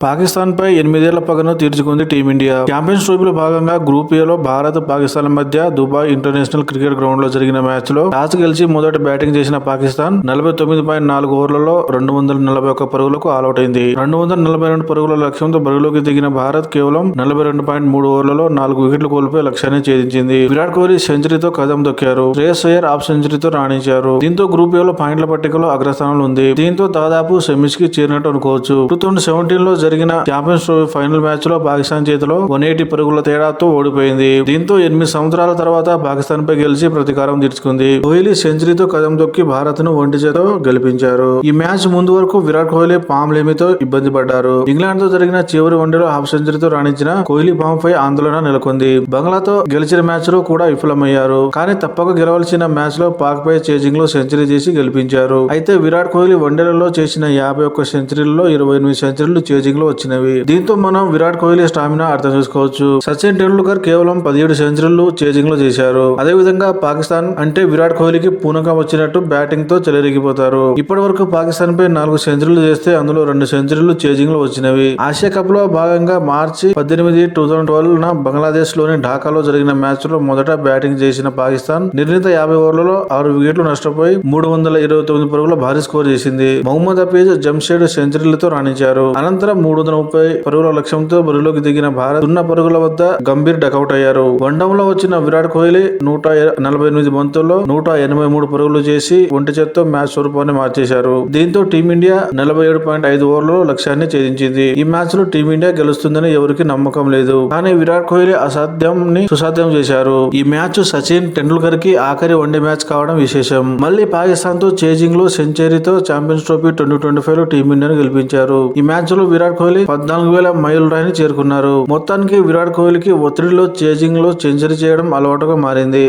పాకిస్తాన్ పై 8 ఏళ్ల పగను తీర్చుకుంది team India. Champions ట్రోఫీలో భాగంగా గ్రూప్ ఏ లో భారత్, పాకిస్తాన్ మధ్య దుబాయ్ ఇంటర్నేషనల్ క్రికెట్ గ్రౌండ్ లో జరిగిన మ్యాచ్ లో టాస్ గెలిచి మొదట బ్యాటింగ్ చేసిన పాకిస్తాన్ 49.4 ఓవర్లలో 241 పరుగులకు ఆలౌట్ అయింది. 242 పరుగుల లక్ష్యంతో బరిలోకి దిగిన భారత్ కేవలం 42.3 ఓవర్లలో 4 వికెట్లు కోల్పోయి లక్ష్యాన్ని ఛేదించింది. విరాట్ కోహ్లీ సెంచరీతో కదం దొక్కారు. శ్రేయస్ అయ్యర్ హాఫ్ సెంచరీతో రాణించారు. దీంతో గ్రూప్ ఏ లో పాయింట్ల పట్టికలో అగ్రస్థానంలో ఉంది. దీంతో దాదాపు సెమీస్ కి చేరినట్టు అనుకోవచ్చు. 2017 లో జరిగిన ఛాంపియన్స్ ట్రోఫీ ఫైనల్ మ్యాచ్ లో పాకిస్తాన్ చేతిలో 180 పరుగుల తేడాతో ఓడిపోయింది. దీంతో 8 సంవత్సరాల తర్వాత పాకిస్తాన్ పై గెలిచి ప్రతీకారం తీర్చుకుంది. కోహ్లీ సెంచరీతో కదం తొక్కి భారత్ ను ఒంటి చేతో గెలిపించారు. ఈ మ్యాచ్ ముందు వరకు విరాట్ కోహ్లీ పామ్ లేమితో ఇబ్బంది పడ్డారు. ఇంగ్లాండ్ తో జరిగిన చివరి వన్డేలో హాఫ్ సెంచరీతో రాణించిన కోహ్లీ పామ్ పై ఆందోళన నెలకొంది. బంగ్లాతో గెలిచిన మ్యాచ్ లో కూడా విఫలమయ్యారు. కానీ తప్పక గెలవాల్సిన మ్యాచ్ లో పాక్ పై చేజింగ్ లో సెంచరీ చేసి గెలిపించారు. అయితే విరాట్ కోహ్లీ వన్డేలలో చేసిన 51 సెంచరీల్లో 28 సెంచరీలు చేజింగ్ లో వచ్చినవి. దీంతో మనం విరాట్ కోహ్లీ స్టామినా అర్థం చేసుకోవచ్చు. సచిన్ టెండూల్కర్ కేవలం 17 సెంచరీలు చేజింగ్ లో చేశారు. అదే విధంగా పాకిస్తాన్ అంటే విరాట్ కోహ్లీకి పూనకం వచ్చినట్టు బ్యాటింగ్ తో చెలరేగిపోతారు. ఇప్పటి వరకు పాకిస్తాన్ పై 4 సెంచరీలు చేస్తే అందులో 2 సెంచరీలు చేజింగ్ లో వచ్చినవి. ఆసియా కప్ లో భాగంగా మార్చి 18, 2012 న బంగ్లాదేశ్ లోని ఢాకాలో జరిగిన మ్యాచ్ లో మొదట బ్యాటింగ్ చేసిన పాకిస్తాన్ నిర్ణీత 50 ఓవర్లలో 6 వికెట్లు నష్టపోయి 329 పరుగుల భారీ స్కోర్ చేసింది. మహమ్మద్ హఫీజ్, జంషెడ్ సెంచరీలతో రాణించారు. అనంతరం 330 పరుగుల లక్ష్యంతో బరిలోకి దిగిన భారత్ 0 పరుగుల వద్ద గంభీర్ డకౌట్ అయ్యారు. వన్డౌన్లో వచ్చిన విరాట్ కోహ్లీ 148 బంతుల్లో 183 పరుగులు చేసి ఒంటి చేత్తో మ్యాచ్ స్వరూపాన్ని మార్చేశారు. దీంతో టీమిండియా 47.5 ఓవర్లలో లక్ష్యాన్ని ఛేదించింది. ఈ మ్యాచ్ లో టీమిండియా గెలుస్తుందని ఎవరికి నమ్మకం లేదు. కానీ విరాట్ కోహ్లీ అసాధ్యాన్ని సుసాధ్యం చేశారు. ఈ మ్యాచ్ సచిన్ టెండూల్కర్ కి ఆఖరి వన్డే మ్యాచ్ కావడం విశేషం. మళ్లీ పాకిస్తాన్ తో చేజింగ్ లో సెంచరీతో ఛాంపియన్స్ ట్రోఫీ 2025 లో టీమిండియాను గెలిపించారు. ఈ మ్యాచ్ లో విరాట్ కోహ్లీ 14,000 మైలురాయిని చేరుకున్నారు. మొత్తానికి విరాట్ కోహ్లీకి ఒత్తిడిలో చేజింగ్ లో సెంచరీ చేయడం అలవాటుగా మారింది.